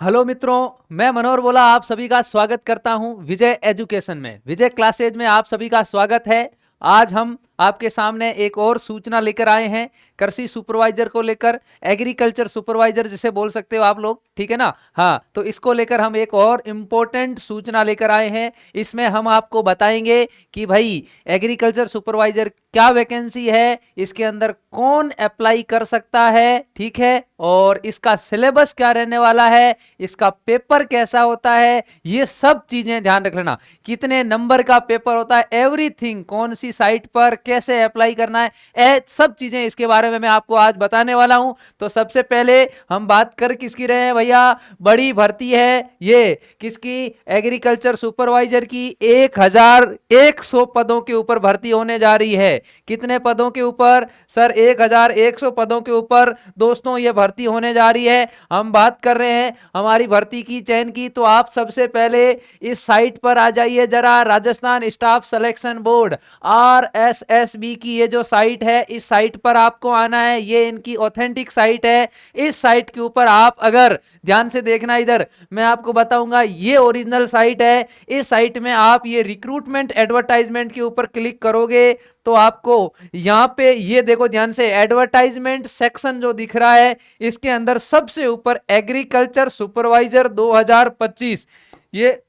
Hello मित्रों, मैं मनोहर बोला आप सभी का स्वागत करता हूं विजय एजुकेशन में। विजय क्लासेज में आप सभी का स्वागत है। आज हम आपके सामने एक और सूचना लेकर आए हैं कृषि सुपरवाइजर को लेकर, एग्रीकल्चर सुपरवाइजर जिसे बोल सकते हो आप लोग, ठीक है ना। हाँ, तो इसको लेकर हम एक और इम्पोर्टेंट सूचना लेकर आए हैं। इसमें हम आपको बताएंगे कि भाई एग्रीकल्चर सुपरवाइजर क्या वैकेंसी है, इसके अंदर कौन अप्लाई कर सकता है, ठीक है, और इसका सिलेबस क्या रहने वाला है, इसका पेपर कैसा होता है, ये सब चीजें ध्यान रख लेना। कितने नंबर का पेपर होता है, एवरीथिंग, कौन सी साइट पर कैसे अप्लाई करना है, सब चीजें इसके बारे में मैं आपको आज बताने वाला हूं। तो सबसे पहले हम बात कर किसकी रहे हैं भैया, बड़ी भर्ती है ये किसकी, एग्रीकल्चर सुपरवाइजर की। 1100 पदों के ऊपर भर्ती होने जा रही है। कितने पदों के ऊपर सर? 1100 पदों के ऊपर दोस्तों ये भर्ती होने जा रही है। हम बात कर रहे हैं हमारी भर्ती की, चयन की, तो आप सबसे पहले इस साइट पर आ जाइए जरा। Rajasthan staff selection board RSSB की ये जो साइट है, इस साइट पर आपको आना है। ये इनकी ऑथेंटिक साइट है। इस साइट के ऊपर आप अगर ध्यान से देखना, इधर मैं आपको बताऊंगा, ये ओरिजिनल साइट है। इस साइट में आप ये रिक्रूटमेंट एडवर्टाइजमेंट के ऊपर क्लिक करोगे तो आपको यहां पे ये देखो ध्यान से, एडवर्टाइजमेंट सेक्शन जो दिख रहा है, इसके अंदर सबसे ऊपर एग्रीकल्चर सुपरवाइजर 2025 ये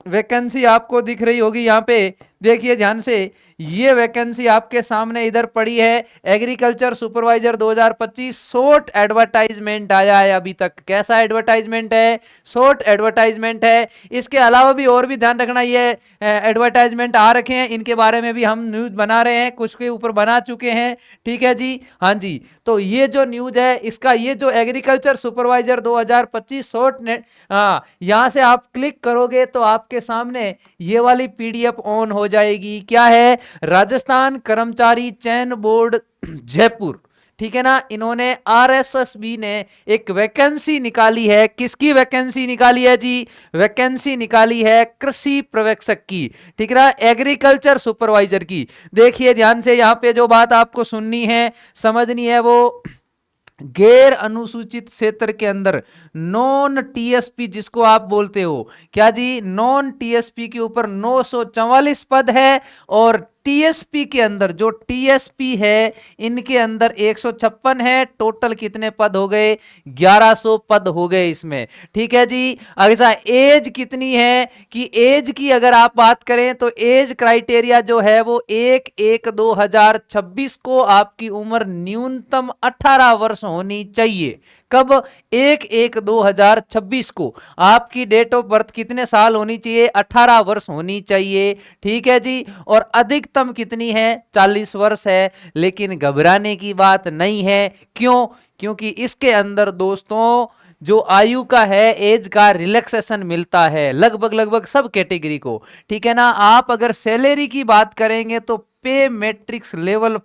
वैकेंसी आपको दिख रही होगी। यहां पे देखिए ध्यान से, ये वैकेंसी आपके सामने इधर पड़ी है, एग्रीकल्चर सुपरवाइजर 2025। शॉर्ट एडवर्टाइजमेंट आया है अभी तक। कैसा एडवर्टाइजमेंट है? शॉर्ट एडवर्टाइजमेंट है। इसके अलावा भी और भी ध्यान रखना, ये एडवर्टाइजमेंट आ रखे हैं, इनके बारे में भी हम न्यूज बना रहे हैं, कुछ के ऊपर बना चुके हैं, ठीक है जी। हाँ जी, तो ये जो न्यूज है इसका, ये जो एग्रीकल्चर सुपरवाइजर 2025 शॉर्ट नेट, हाँ, यहां से आप क्लिक करोगे तो आपके सामने ये वाली PDF ऑन हो जाएगी। क्या है? राजस्थान कर्मचारी चयन बोर्ड जयपुर, ठीक है ना। इन्होंने RSSB ने एक वैकेंसी निकाली है। किसकी वैकेंसी निकाली है जी? वैकेंसी निकाली है कृषि पर्यवेक्षक की, ठीक है ना, एग्रीकल्चर सुपरवाइजर की। देखिए ध्यान से, यहां पे जो बात आपको सुननी है, समझनी है, वो गैर अनुसूचित क्षेत्र के अंदर नॉन TSP जिसको आप बोलते हो, क्या जी, नॉन TSP के ऊपर 944 पद है। और TSP के अंदर जो TSP है, इनके अंदर 156 है। टोटल कितने पद हो गए? 1100 पद हो गए इसमें, ठीक है जी। अच्छा, एज कितनी है कि एज की अगर आप बात करें तो एज क्राइटेरिया जो है वो 1/1/2026 को आपकी उम्र न्यूनतम 18 वर्ष होनी चाहिए। कब? 1/1/2026 को आपकी डेट ऑफ बर्थ कितने साल होनी चाहिए? 18 वर्ष होनी चाहिए, ठीक है जी। और अधिकतम कितनी है? 40 वर्ष है। लेकिन घबराने की बात नहीं है। क्यों? क्योंकि इसके अंदर दोस्तों जो आयु का है, एज का रिलैक्सेशन मिलता है लगभग लगभग सब कैटेगरी को, ठीक है ना। आप अगर सैलरी की बात करेंगे तो पे मैट्रिक्स लेवल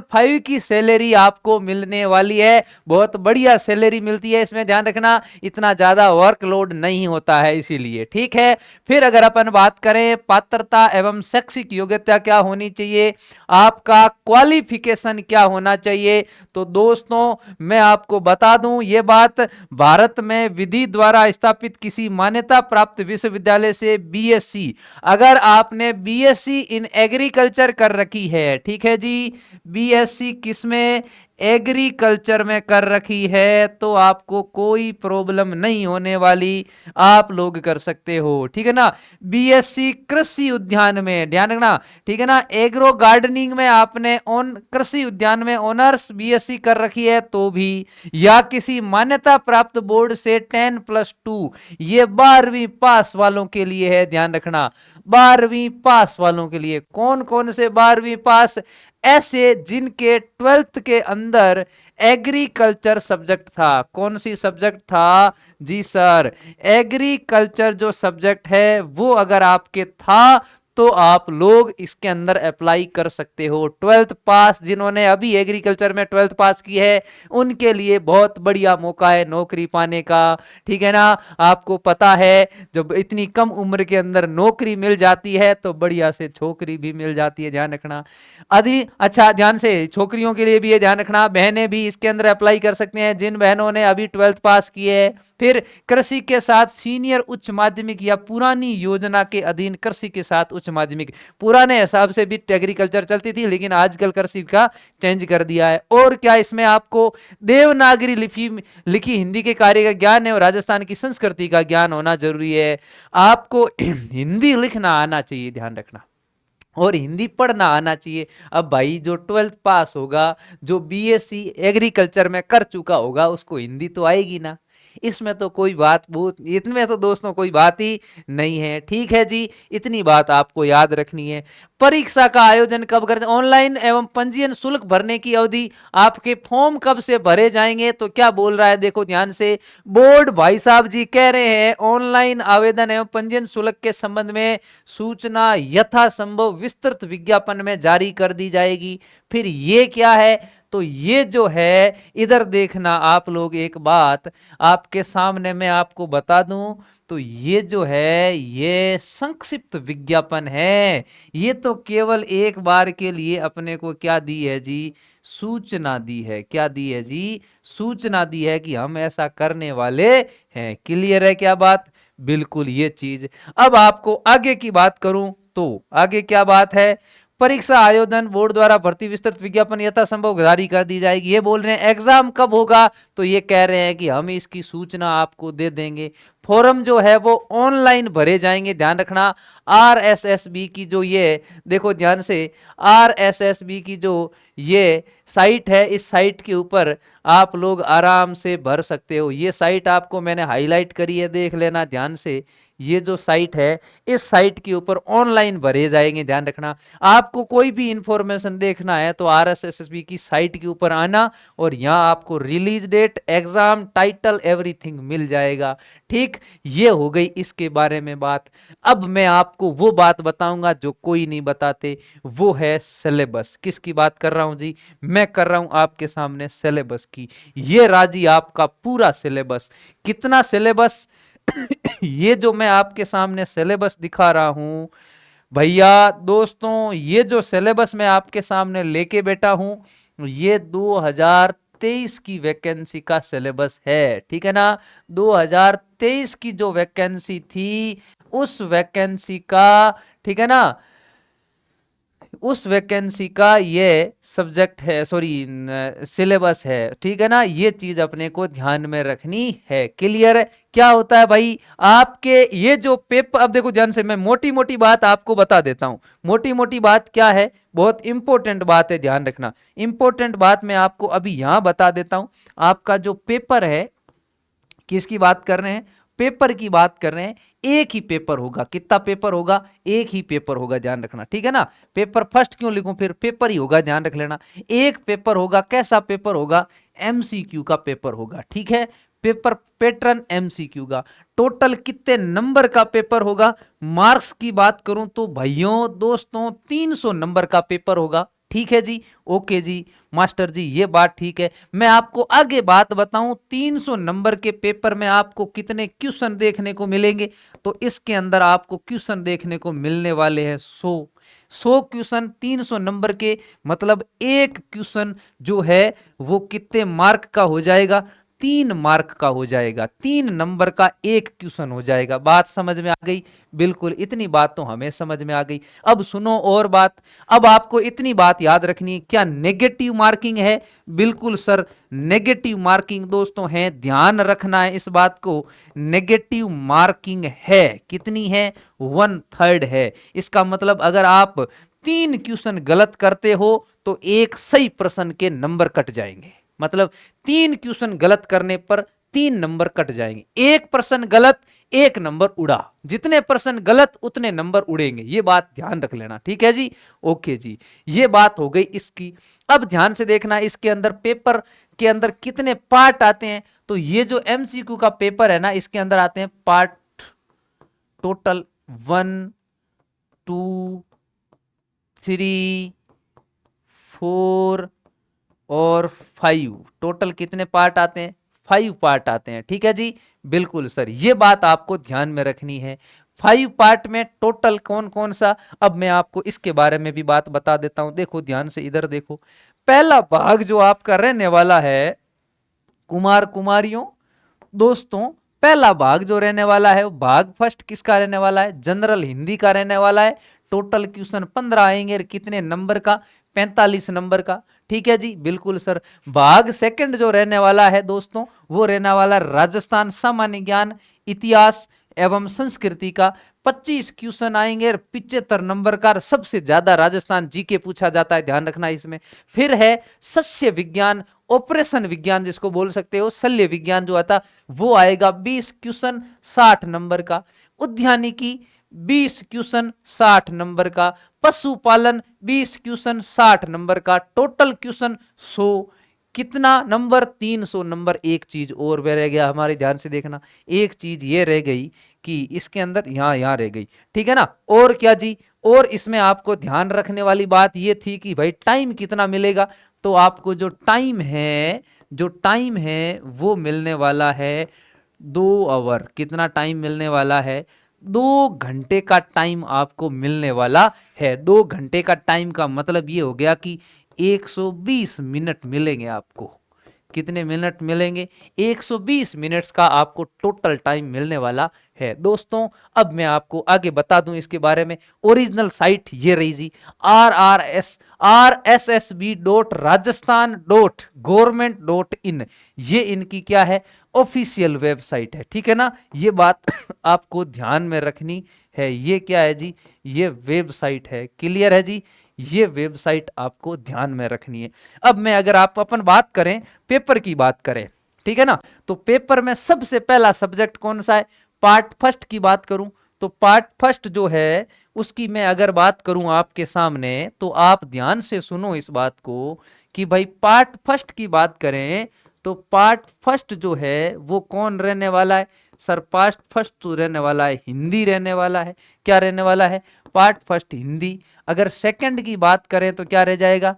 5 की सैलरी आपको मिलने वाली है। बहुत बढ़िया सैलरी मिलती है इसमें, ध्यान रखना, इतना ज्यादा वर्कलोड नहीं होता है, इसीलिए, ठीक है। फिर अगर अपन बात करें पात्रता एवं शैक्षिक योग्यता क्या होनी चाहिए, आपका क्वालिफिकेशन क्या होना चाहिए, तो दोस्तों मैं आपको बता दूं ये बात, भारत में विधि द्वारा स्थापित किसी मान्यता प्राप्त विश्वविद्यालय से BSc, अगर आपने BSc इन एग्रीकल्चर कर रखी है, ठीक है जी, BSc किसमें? एग्रीकल्चर में कर रखी है, तो आपको कोई प्रॉब्लम नहीं होने वाली, आप लोग कर सकते हो, ठीक है ना। BSc कृषि उद्यान में, ध्यान रखना, ठीक है ना, एग्रो गार्डनिंग में आपने कृषि उद्यान में ऑनर्स BSc कर रखी है तो भी, या किसी मान्यता प्राप्त बोर्ड से 10+2, ये 12वीं पास वालों के लिए है, ध्यान रखना, 12वीं पास वालों के लिए। कौन कौन से 12वीं पास? ऐसे जिनके 12th के अंदर एग्रीकल्चर सब्जेक्ट था। कौन सी सब्जेक्ट था जी सर? एग्रीकल्चर जो सब्जेक्ट है वो अगर आपके था तो आप लोग इसके अंदर अप्लाई कर सकते हो। 12th पास जिन्होंने अभी एग्रीकल्चर में 12th पास की है उनके लिए बहुत बढ़िया मौका है नौकरी पाने का, ठीक है ना। आपको पता है जब इतनी कम उम्र के अंदर नौकरी मिल जाती है तो बढ़िया से छोकरी भी मिल जाती है, ध्यान रखना। अधि अच्छा ध्यान से छोकरियों के लिए भी ये ध्यान रखना, बहनें भी इसके अंदर अप्लाई कर सकते हैं जिन बहनों ने अभी 12th पास की है। फिर कृषि के साथ सीनियर उच्च माध्यमिक या पुरानी योजना के अधीन कृषि के साथ उच्च माध्यमिक, पुराने हिसाब से भी एग्रीकल्चर चलती थी लेकिन आजकल कृषि का चेंज कर दिया है। और क्या इसमें आपको देवनागरी लिखी हिंदी के कार्य का ज्ञान है और राजस्थान की संस्कृति का ज्ञान होना जरूरी है। आपको हिंदी लिखना आना चाहिए, ध्यान रखना, और हिंदी पढ़ना आना चाहिए। अब भाई जो 12th पास होगा, जो बीएससी एग्रीकल्चर में कर चुका होगा, उसको हिंदी तो आएगी ना, इसमें तो कोई बात बहुत, इतने तो दोस्तों कोई बात ही नहीं है, ठीक है जी। इतनी बात आपको याद रखनी है। परीक्षा का आयोजन कब करते हैं? ऑनलाइन एवं पंजीयन शुल्क भरने की अवधि, आपके फॉर्म कब से भरे जाएंगे? तो क्या बोल रहा है देखो ध्यान से, बोर्ड भाई साहब जी कह रहे हैं ऑनलाइन आवेदन एवं पंजीयन शुल्क के संबंध में सूचना यथासंभव विस्तृत विज्ञापन में जारी कर दी जाएगी। फिर ये क्या है? तो ये जो है इधर देखना आप लोग, एक बात आपके सामने मैं आपको बता दूं, तो ये जो है ये संक्षिप्त विज्ञापन है। ये तो केवल एक बार के लिए अपने को क्या दी है जी? सूचना दी है। क्या दी है जी? सूचना दी है कि हम ऐसा करने वाले हैं। क्लियर है क्या बात? बिल्कुल ये चीज। अब आपको आगे की बात करूं तो आगे क्या बात है? परीक्षा आयोजन बोर्ड द्वारा भर्ती विस्तृत विज्ञापन यथासंभव जारी कर दी जाएगी। ये बोल रहे हैं एग्जाम कब होगा? तो ये कह रहे हैं कि हम इसकी सूचना आपको दे देंगे। फॉर्म जो है वो ऑनलाइन भरे जाएंगे, ध्यान रखना। आरएसएसबी की जो ये देखो ध्यान से, आरएसएसबी की जो ये साइट है, इस साइट के ऊपर आप लोग आराम से भर सकते हो। ये साइट आपको मैंने हाईलाइट करी है, देख लेना ध्यान से। ये जो साइट है, इस साइट के ऊपर ऑनलाइन भरे जाएंगे, ध्यान रखना। आपको कोई भी इंफॉर्मेशन देखना है तो आरएसएसबी की साइट के ऊपर आना और यहां आपको release date, exam, title, everything मिल जाएगा। ठीक, ये हो गई इसके बारे में बात। अब मैं आपको वो बात बताऊंगा जो कोई नहीं बताते, वो है सिलेबस। किसकी बात कर रहा हूं जी? मैं कर रहा हूं आपके सामने सिलेबस की। ये राजी आपका पूरा सिलेबस। कितना सिलेबस? ये जो मैं आपके सामने सिलेबस दिखा रहा हूं भैया दोस्तों, ये जो सिलेबस मैं आपके सामने लेके बैठा हूं, ये 2023 की वैकेंसी का सिलेबस है, ठीक है ना। 2023 की जो वैकेंसी थी उस वैकेंसी का, ठीक है ना, उस वैकेंसी का ये सब्जेक्ट है, सॉरी सिलेबस है, ठीक है ना। ये चीज अपने को ध्यान में रखनी है। क्लियर है? क्या होता है भाई आपके ये जो पेपर, अब देखो ध्यान से, मैं मोटी मोटी बात आपको बता देता हूं। मोटी मोटी बात क्या है? बहुत इंपॉर्टेंट बात है, ध्यान रखना। इंपॉर्टेंट बात मैं आपको अभी यहां बता देता हूं। आपका जो पेपर है, किसकी बात कर रहे हैं? पेपर की बात कर रहे हैं। एक ही पेपर होगा। कितना पेपर होगा? एक ही पेपर होगा, ध्यान रखना, ठीक है ना। पेपर फर्स्ट क्यों लिखूं? फिर पेपर ही होगा, ध्यान रख लेना। एक पेपर होगा। कैसा पेपर होगा? एमसीक्यू का पेपर होगा, ठीक है। पेपर पैटर्न एमसीक्यू का। टोटल कितने नंबर का पेपर होगा? मार्क्स की बात करूं तो भाइयों दोस्तों 300 नंबर का पेपर होगा, ठीक है जी। ओके जी मास्टर जी, ये बात ठीक है। मैं आपको आगे बात बताऊं, 300 नंबर के पेपर में आपको कितने क्वेश्चन देखने को मिलेंगे? तो इसके अंदर आपको क्वेश्चन देखने को मिलने वाले हैं 100 क्वेश्चन 300 नंबर के। मतलब एक क्वेश्चन जो है वो कितने मार्क का हो जाएगा? 3 मार्क का हो जाएगा। 3 नंबर का एक क्वेश्चन हो जाएगा। बात समझ में आ गई? बिल्कुल, इतनी बात तो हमें समझ में आ गई। अब सुनो और बात। अब आपको इतनी बात याद रखनी है, क्या नेगेटिव मार्किंग है? बिल्कुल सर, नेगेटिव मार्किंग दोस्तों है, ध्यान रखना है इस बात को। नेगेटिव मार्किंग है, कितनी है? 1/3 है। इसका मतलब अगर आप 3 क्वेश्चन गलत करते हो तो एक सही प्रश्न के नंबर कट जाएंगे। मतलब 3 क्वेश्चन गलत करने पर 3 नंबर कट जाएंगे। एक प्रश्न गलत, एक नंबर उड़ा। जितने प्रश्न गलत उतने नंबर उड़ेंगे। ये बात ध्यान रख लेना, ठीक है जी। ओके जी, ये बात हो गई इसकी। अब ध्यान से देखना, इसके अंदर पेपर के अंदर कितने पार्ट आते हैं? तो ये जो एमसीक्यू का पेपर है ना, इसके अंदर आते हैं पार्ट टोटल 1, 2, 3, 4 और 5, टोटल कितने पार्ट आते हैं? 5 पार्ट आते हैं। ठीक है जी, बिल्कुल सर, ये बात आपको ध्यान में रखनी है। 5 पार्ट में टोटल कौन कौन सा, अब मैं आपको इसके बारे में भी बात बता देता हूं। देखो ध्यान से, इधर देखो, पहला भाग जो आपका रहने वाला है कुमार कुमारियों, दोस्तों पहला भाग जो रहने वाला है वो भाग फर्स्ट किसका रहने वाला है? जनरल हिंदी का रहने वाला है। टोटल क्वेश्चन 15 आएंगे, कितने नंबर का? 45 नंबर का। ठीक है जी, बिल्कुल सर। भाग सेकंड जो रहने वाला है दोस्तों, वो रहने वाला राजस्थान सामान्य ज्ञान, इतिहास एवं संस्कृति का। 25 क्वेश्चन आएंगे, 75 नंबर का। सबसे ज्यादा राजस्थान जीके पूछा जाता है, ध्यान रखना इसमें। फिर है सस्य विज्ञान, ऑपरेशन विज्ञान जिसको बोल सकते हो, शल्य विज्ञान जो आता वो आएगा 20 क्वेश्चन 60 नंबर का। उद्यानिकी 20 क्वेश्चन 60 नंबर का। पशुपालन 20 क्वेश्चन 60 नंबर का। टोटल क्वेश्चन 100, कितना नंबर? 300 नंबर। एक चीज और रह गया हमारे, ध्यान से देखना, एक चीज ये रह गई कि इसके अंदर यहां रह गई। ठीक है ना, और क्या जी? और इसमें आपको ध्यान रखने वाली बात ये थी कि भाई टाइम कितना मिलेगा। तो आपको जो टाइम है वो मिलने वाला है 2 आवर। कितना टाइम मिलने वाला है? 2 घंटे का टाइम आपको मिलने वाला है। 2 घंटे का टाइम का मतलब ये हो गया कि 120 मिनट मिलेंगे आपको। कितने मिनट मिलेंगे? 120 मिनट्स का आपको टोटल टाइम मिलने वाला है दोस्तों। अब मैं आपको आगे बता दूं इसके बारे में। ओरिजिनल साइट ये रही जी, rssb.rajasthan.government.in, ये इनकी क्या है? ऑफिशियल वेबसाइट है। ठीक है ना, ये बात आपको ध्यान में रखनी है। ये क्या है जी? ये वेबसाइट है। क्लियर है जी, ये वेबसाइट आपको ध्यान में रखनी है। अब मैं अगर आप अपन बात करें, पेपर की बात करें, ठीक है ना, तो पेपर में सबसे पहला सब्जेक्ट कौन सा है? पार्ट फर्स्ट की बात करूं तो पार्ट फर्स्ट जो है उसकी मैं अगर बात करूं आपके सामने, तो आप ध्यान से सुनो इस बात को कि भाई पार्ट फर्स्ट की बात करें तो पार्ट फर्स्ट जो है वो कौन रहने वाला है? सर पार्ट फर्स्ट तो रहने वाला है हिंदी रहने वाला है। क्या रहने वाला है? Part first Hindi. अगर सेकंड की बात करें तो क्या रह जाएगा?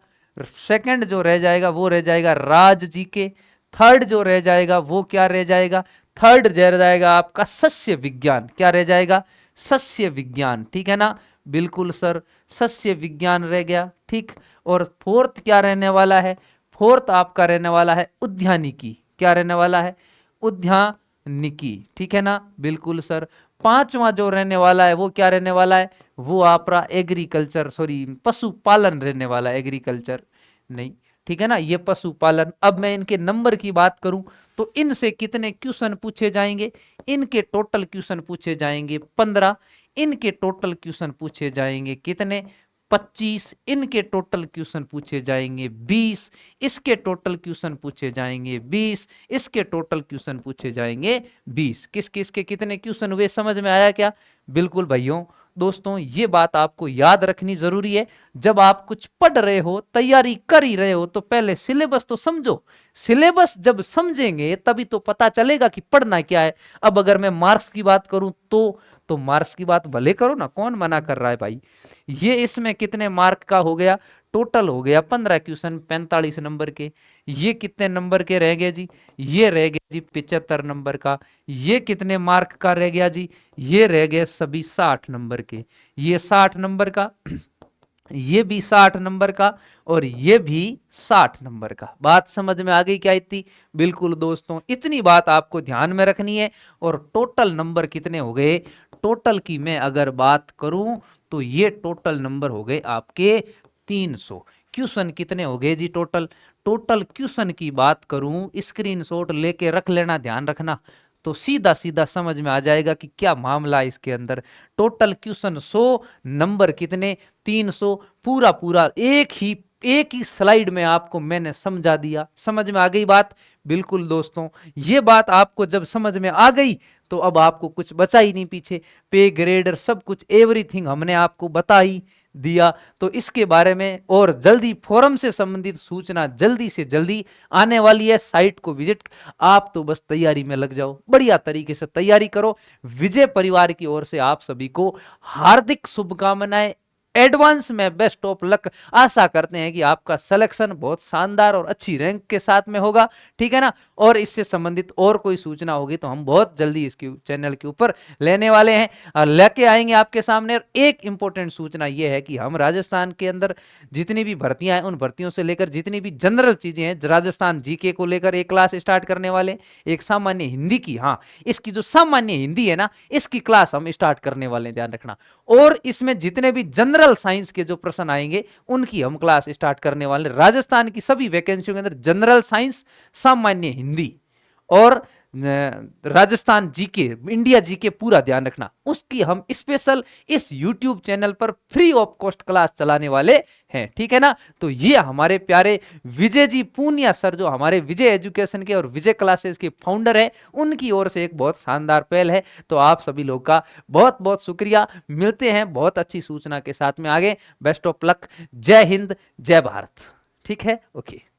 सेकंड जो रह जाएगा वो रह जाएगा राज जी के। थर्ड जो रह जाएगा वो क्या रह जाएगा? थर्ड रह जाएगा आपका सस्य विज्ञान। क्या रह जाएगा? सस्य विज्ञान। ठीक है ना, बिल्कुल सर, सस्य विज्ञान रह गया। ठीक, और फोर्थ क्या रहने वाला है? फोर्थ आपका रहने वाला है उद्यानिकी। क्या रहने वाला है? उद्यानिकी। ठीक है ना, बिल्कुल सर। पांचवा जो रहने वाला है वो क्या रहने वाला है? वो आपका एग्रीकल्चर, सॉरी पशुपालन रहने वाला है, एग्रीकल्चर नहीं। ठीक है ना, ये पशुपालन। अब मैं इनके नंबर की बात करूं तो इनसे कितने क्वेश्चन पूछे जाएंगे? इनके टोटल क्वेश्चन पूछे जाएंगे 15। इनके टोटल क्वेश्चन पूछे जाएंगे कितने? 25। इनके टोटल क्वेश्चन पूछे जाएंगे 20। इसके टोटल क्वेश्चन पूछे जाएंगे 20। इसके टोटल क्वेश्चन पूछे जाएंगे 20। किस किस के कितने क्वेश्चन हुए, समझ में आया क्या? बिल्कुल भाइयों दोस्तों, ये बात आपको याद रखनी जरूरी है। जब आप कुछ पढ़ रहे हो, तैयारी कर ही रहे हो, तो पहले सिलेबस तो समझो। सिलेबस जब समझेंगे तभी तो पता चलेगा कि पढ़ना क्या है। अब अगर मैं मार्क्स की बात करूं तो मार्क्स की बात भले करो ना, कौन मना कर रहा है भाई। ये इसमें कितने मार्क का हो गया? टोटल हो गया 15 क्वेश्चन 45 नंबर के। ये कितने नंबर के रह गए जी? ये रह गए जी 75 नंबर का। ये कितने मार्क का रह गया जी? ये रह गए सभी 60 नंबर के। ये 60 नंबर का, ये भी 60 नंबर का, और ये भी 60 नंबर का। बात समझ में आ गई क्या इतनी? बिल्कुल दोस्तों, इतनी बात आपको ध्यान में रखनी है। और टोटल नंबर कितने हो गए? टोटल की मैं अगर बात करूं तो ये टोटल नंबर हो गए आपके 300। क्वेश्चन कितने हो गए जी टोटल? टोटल क्वेश्चन की बात करूं, स्क्रीनशॉट लेके रख लेना, ध्यान रखना, तो सीधा सीधा समझ में आ जाएगा कि क्या मामला है इसके अंदर। टोटल क्वेश्चन 100, नंबर कितने? 300। पूरा पूरा एक ही स्लाइड में आपको मैंने समझा दिया। समझ में आ गई बात? बिल्कुल दोस्तों, ये बात आपको जब समझ में आ गई तो अब आपको कुछ बचा ही नहीं पीछे। पे ग्रेडर सब कुछ एवरीथिंग हमने आपको बताई दिया। तो इसके बारे में और जल्दी फोरम से संबंधित सूचना जल्दी से जल्दी आने वाली है। साइट को विजिट, आप तो बस तैयारी में लग जाओ, बढ़िया तरीके से तैयारी करो। विजय परिवार की ओर से आप सभी को हार्दिक शुभकामनाएं, एडवांस में बेस्ट ऑफ लक। आशा करते हैं कि आपका सिलेक्शन बहुत शानदार और अच्छी रैंक के साथ में होगा, ठीक है ना। और इससे संबंधित और कोई सूचना होगी तो हम बहुत जल्दी इसके चैनल के ऊपर लेने वाले हैं और लेके आएंगे आपके सामने। एक इंपॉर्टेंट सूचना यह है कि हम राजस्थान के अंदर जितनी भी भर्तियां हैं, उन भर्तियों से लेकर जितनी भी जनरल चीजें हैं, राजस्थान जीके को लेकर एक क्लास स्टार्ट करने वाले, एक सामान्य हिंदी की, हाँ इसकी जो सामान्य हिंदी है ना, इसकी क्लास हम स्टार्ट करने वाले हैं, ध्यान रखना। और इसमें जितने भी जनरल साइंस के जो प्रश्न आएंगे उनकी हम क्लास स्टार्ट करने वाले। राजस्थान की सभी वैकेंसियों के अंदर जनरल साइंस, सामान्य हिंदी और राजस्थान जीके, इंडिया जीके पूरा ध्यान रखना, उसकी हम स्पेशल इस YouTube चैनल पर फ्री ऑफ कॉस्ट क्लास चलाने वाले हैं, ठीक है ना। तो ये हमारे प्यारे विजय जी पूनिया सर, जो हमारे विजय एजुकेशन के और विजय क्लासेस के फाउंडर हैं, उनकी ओर से एक बहुत शानदार पहल है। तो आप सभी लोग का बहुत बहुत शुक्रिया। मिलते हैं बहुत अच्छी सूचना के साथ में आगे। Best of luck. जय हिंद, जय भारत। ठीक है, ओके।